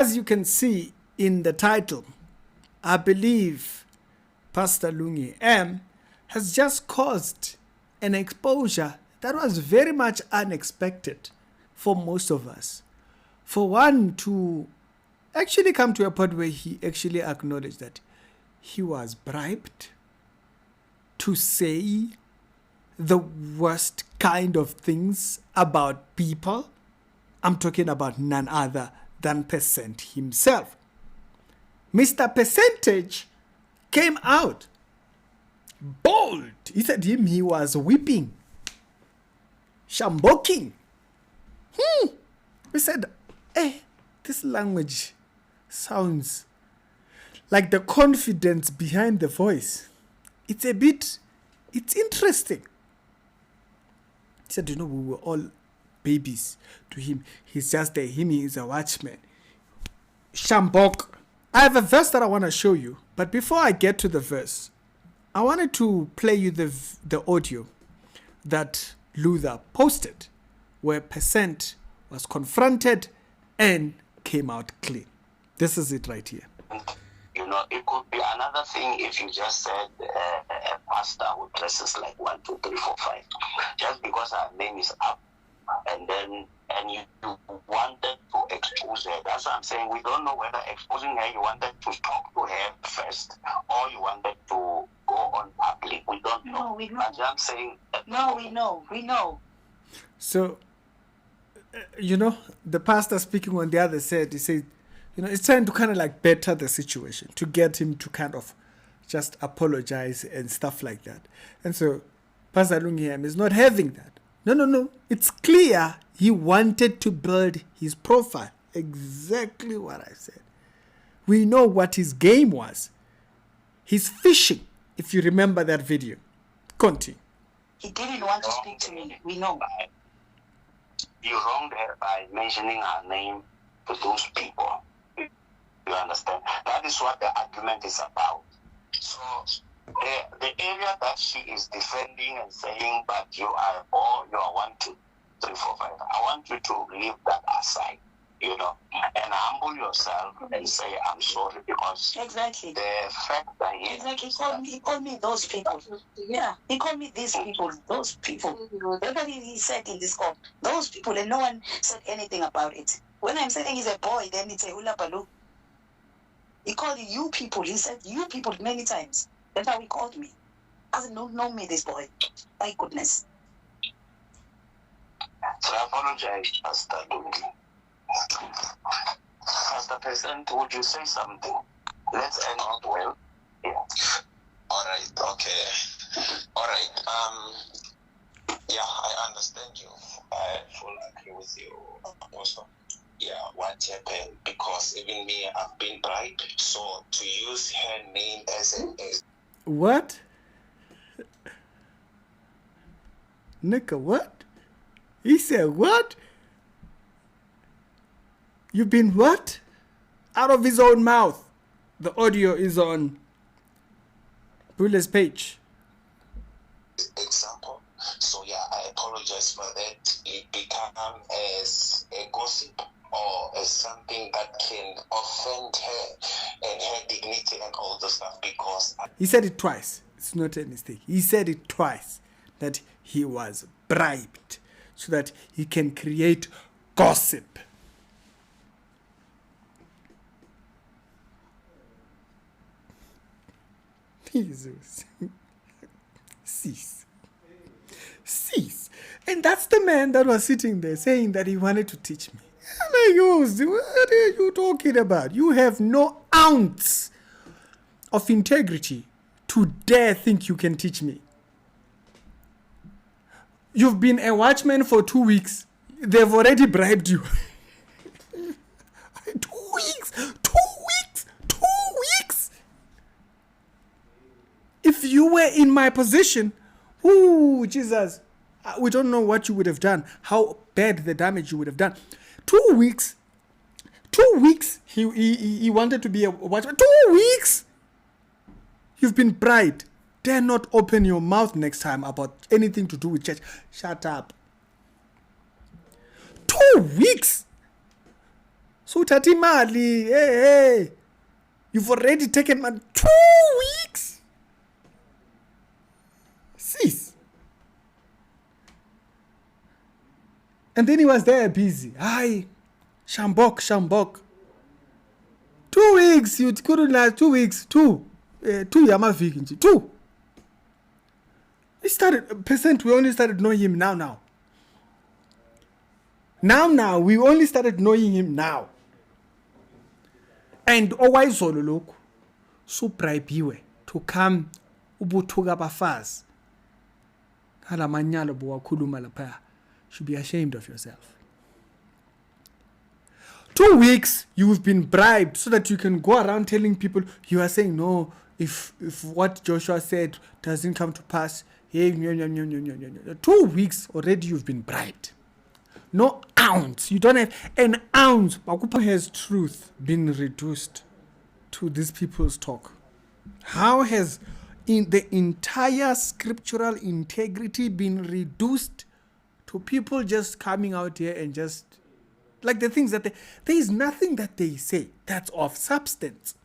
As you can see in the title, I believe Pastor Lungi M has just caused an exposure that was very much unexpected for most of us. For one to actually come to a point where he actually acknowledged that he was bribed to say the worst kind of things about people. I'm talking about none other than Percent himself. Mr. Percentage came out bold. He said he was weeping, shamboking. We said, this language sounds like the confidence behind the voice. It's interesting. He said, we were all babies to him. He's just he's a watchman. Shambok. I have a verse that I want to show you, but before I get to the verse, I wanted to play you the audio that Luther posted, where Percent was confronted and came out clean. This is it right here. It could be another thing if you just said a pastor who dresses like 1, 2, 3, 4, 5. Just because her name is up, and you wanted to expose her. That's what I'm saying. We don't know whether exposing her, you wanted to talk to her first, or you wanted to go on public. We don't know. No, we know. But I'm saying. No, we know. So, the pastor speaking on the other side, he said, it's trying to kind of like better the situation, to get him to kind of just apologize and stuff like that. And so Pastor Lungiam is not having that. No. It's clear he wanted to build his profile. Exactly what I said. We know what his game was. He's fishing, if you remember that video. Continue. He didn't want to speak to me. We know. You wronged her by mentioning her name to those people. You understand? That is what the argument is about. So the area that she is defending and saying, but you are 1, 2, 3, 4, 5. I want you to leave that aside, and humble yourself and say, I'm sorry, because exactly the fact that he called me those people. Yeah, he called me these people, those people. Whatever he said in this call, those people, and no one said anything about it. When I'm saying he's a boy, then it's a hula baloo. He called you people. He said you people many times. That's how he called me. Doesn't know me, this boy. My goodness. So I apologize, Pastor Lungi. Pastor President, would you say something? Let's end out well. Yeah. All right. Okay. All right. Yeah, I understand you. I fully agree with you, Apostle. Yeah, what happened? Because even me, I've been bribed. So to use her name as what? Nika, what? He said what? You've been what? Out of his own mouth. The audio is on Bulle's page. Example. So yeah, I apologize for that. It became as a gossip or as something that can offend her and her dignity and all the stuff, because he said it twice. It's not a mistake. He said it twice, that he was bribed so that he can create gossip. Jesus. Cease. And that's the man that was sitting there saying that he wanted to teach me. What are you talking about? You have no ounce of integrity to dare think you can teach me. You've been a watchman for 2 weeks. They've already bribed you. 2 weeks! 2 weeks! 2 weeks! If you were in my position, ooh, Jesus, we don't know what you would have done, how bad the damage you would have done. 2 weeks. 2 weeks. He wanted to be a watchman. 2 weeks. You've been bribed. Dare not open your mouth next time about anything to do with church. Shut up. 2 weeks. So uthatha imali, hey, you've already taken 2 weeks. Sis. And then he was there busy. Hi, Shambok. 2 weeks, you couldn't last 2 weeks, 2 yamaviki, 2. We only started knowing him now. Now, we only started knowing him now. And owayizolo lokhu subribiwe to come ubuthuka abafazi. Kalamanyalo bowakhuluma lapha. Should be ashamed of yourself. 2 weeks you've been bribed so that you can go around telling people you are saying no, if what Joshua said doesn't come to pass. Hey, no. 2 weeks already you've been bribed. No ounce. You don't have an ounce. Has truth been reduced to these people's talk? How has the entire scriptural integrity been reduced to people just coming out here and just like the things that there is nothing that they say that's of substance.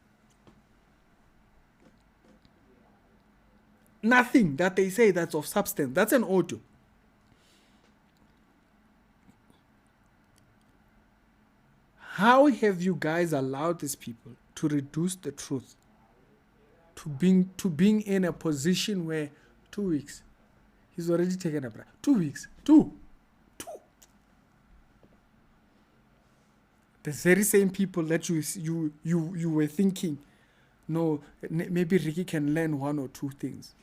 Nothing that they say that's of substance. That's an audio. How have you guys allowed these people to reduce the truth to being in a position where 2 weeks he's already taken a break? 2 weeks. 2. The very same people that you were thinking, no, maybe Ricky can learn 1 or 2 things.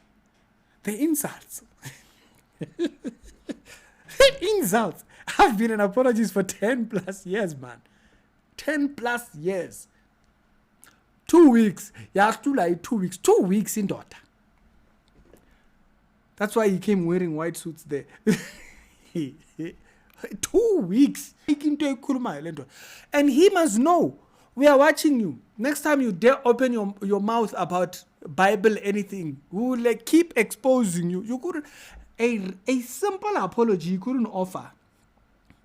The insults. The insults. I've been an apologist for 10 plus years, man. 10 plus years. 2 weeks. You have to like 2 weeks. 2 weeks in daughter. That's why he came wearing white suits there. 2 weeks. And he must know. We are watching you. Next time you dare open your mouth about Bible anything, we will like keep exposing you. You couldn't a simple apology you couldn't offer.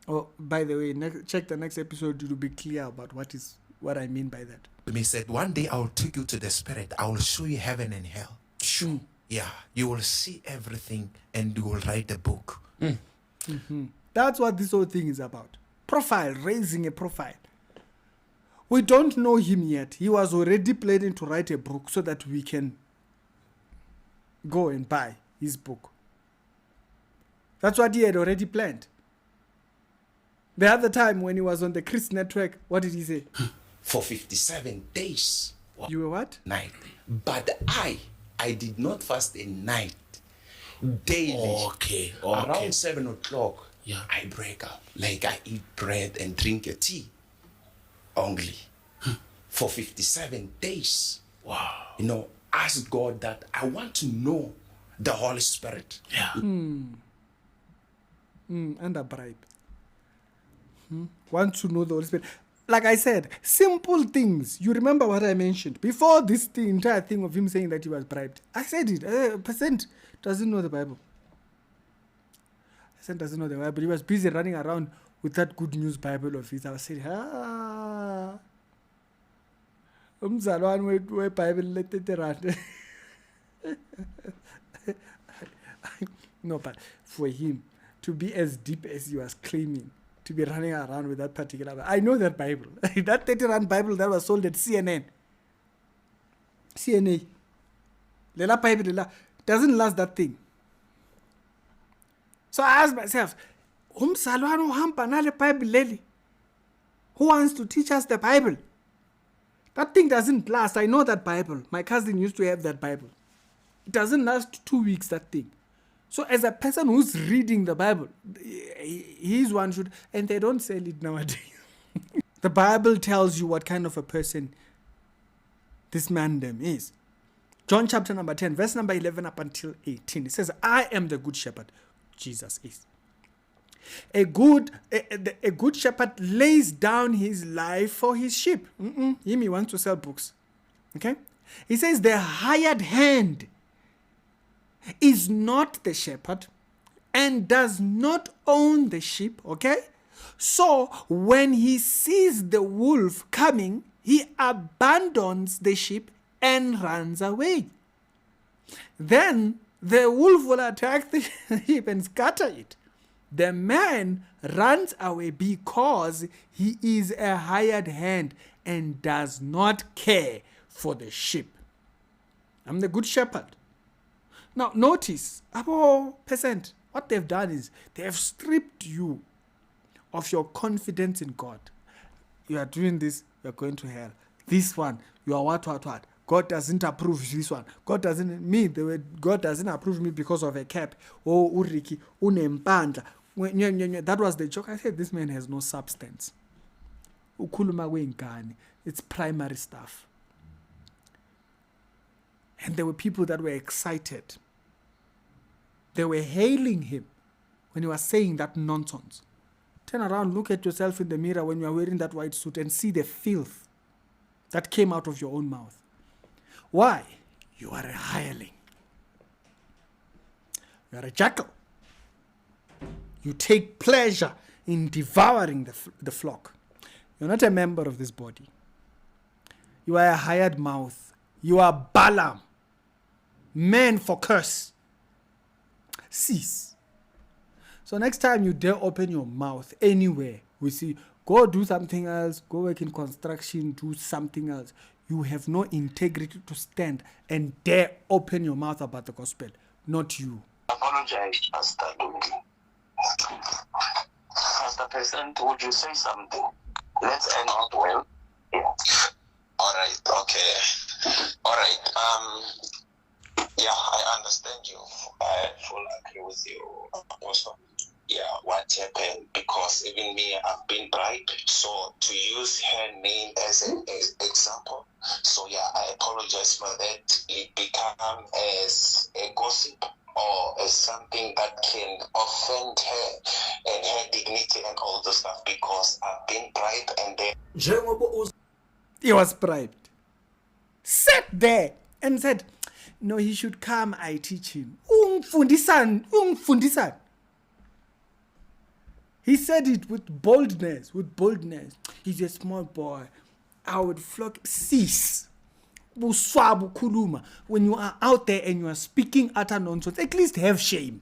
Oh, by the way, check the next episode to be clear about what I mean by that. He said, one day I'll take you to the spirit. I will show you heaven and hell. Sure. Yeah, you will see everything and you will write a book. Mm-hmm. That's what this whole thing is about. Profile, raising a profile. We don't know him yet. He was already planning to write a book so that we can go and buy his book. That's what he had already planned. The other time when he was on the Chris Network, what did he say? For 57 days. You were what? Night. But I did not fast a night. Daily. Okay. Around 7 o'clock, yeah, I break up. Like I eat bread and drink a tea. Only. For 57 days. Wow. You know, ask God that I want to know the Holy Spirit. Yeah. Under bribe. Want to know the Holy Spirit. Like I said, simple things. You remember what I mentioned before the entire thing of him saying that he was bribed. I said it. Percent doesn't know the Bible. Percent doesn't know the Bible. He was busy running around with that good news Bible of his. I was saying, umzalwane weBible le-30 rand. No, but for him to be as deep as he was claiming, to be running around with that particular Bible. I know that Bible. That 30 rand Bible that was sold at CNN. CNA. Lela Bible lela doesn't last that thing. So I asked myself, umzalwane uhamba nale Bible leli? Who wants to teach us the Bible? That thing doesn't last. I know that Bible. My cousin used to have that Bible. It doesn't last 2 weeks, that thing. So as a person who's reading the Bible, he's one should, and they don't sell it nowadays. The Bible tells you what kind of a person this man them is. John chapter number 10, verse number 11 up until 18. It says, I am the good shepherd. Jesus is. A good shepherd lays down his life for his sheep. Him, he wants to sell books. Okay? He says the hired hand is not the shepherd and does not own the sheep. Okay? So when he sees the wolf coming, he abandons the sheep and runs away. Then the wolf will attack the sheep and scatter it. The man runs away because he is a hired hand and does not care for the sheep. I'm the good shepherd. Now notice, percent, what they've done is they have stripped you of your confidence in God. You are doing this, you are going to hell. This one, you are what. God doesn't approve this one. God doesn't approve me because of a cap. Oh, uriki, unempandla. That was the joke. I said this man has no substance. It's primary stuff. And there were people that were excited. They were hailing him when he was saying that nonsense. Turn around, look at yourself in the mirror when you are wearing that white suit and see the filth that came out of your own mouth. Why? You are a hireling. You are a jackal. You take pleasure in devouring the flock. You're not a member of this body. You are a hired mouth. You are Balaam. Man for curse. Cease. So next time you dare open your mouth anywhere, we see, go do something else, go work in construction, do something else. You have no integrity to stand and dare open your mouth about the gospel. Not you. Apologize, Pastor Lungi. Pastor President, would you say something? Let's end out well. Yeah. All right. Okay. All right. Yeah, I understand you. I fully agree with you also. Yeah, what happened, because even me, I've been bribed. So to use her name as an example, so yeah, I apologize for that. It become as a gossip or as something that can offend her and her dignity and all the stuff, because I've been bribed and then He was bribed. Sat there and said, no, he should come, I teach him. Ungfundisan. He said it with boldness. He's a small boy. I would flock. Cease. When you are out there and you are speaking utter nonsense, at least have shame.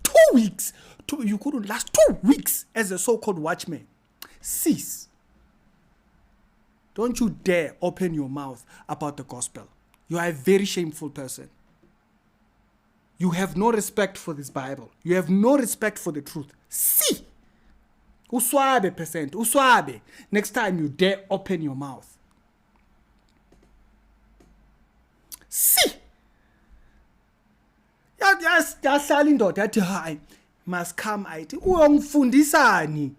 2 weeks. You couldn't last 2 weeks as a so-called watchman. Cease. Don't you dare open your mouth about the gospel. You are a very shameful person. You have no respect for this Bible. You have no respect for the truth. See. Uswabe, percent. Uswabe. Next time you dare open your mouth. See. Yahlala indoda yathi hayi must come ayithi uyongifundisani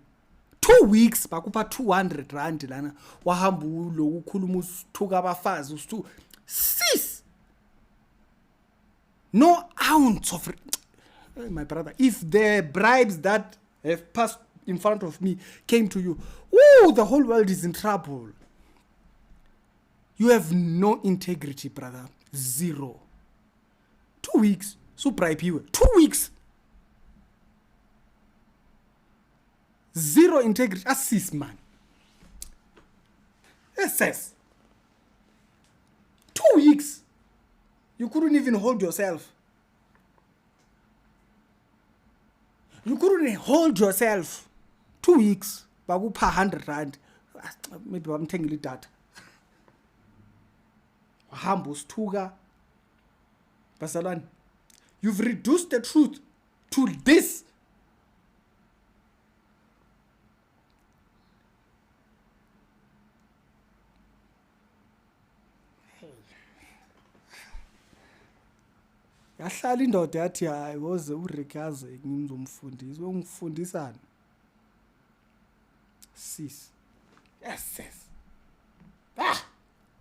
2 weeks bakupha 200 rand lana wahamba uloku ukhuluma usithuka abafazi usithu sis. No ounce of my brother, if the bribes that have passed in front of me came to you, the whole world is in trouble. You have no integrity, brother. Zero. 2 weeks. So bribe you. 2 weeks. Zero integrity. Assist, man. Yes. 2 weeks. You couldn't even hold yourself. You couldn't hold yourself. 2 weeks. Bakupha 100 rand. Maybe I'm taking it that. Wahamba usithuka. Basalwane, you've reduced the truth to this. Yahlala indoda yathi hayi woze urekaze ngimzomfundisa. Ungifundisana. Sis. Yes.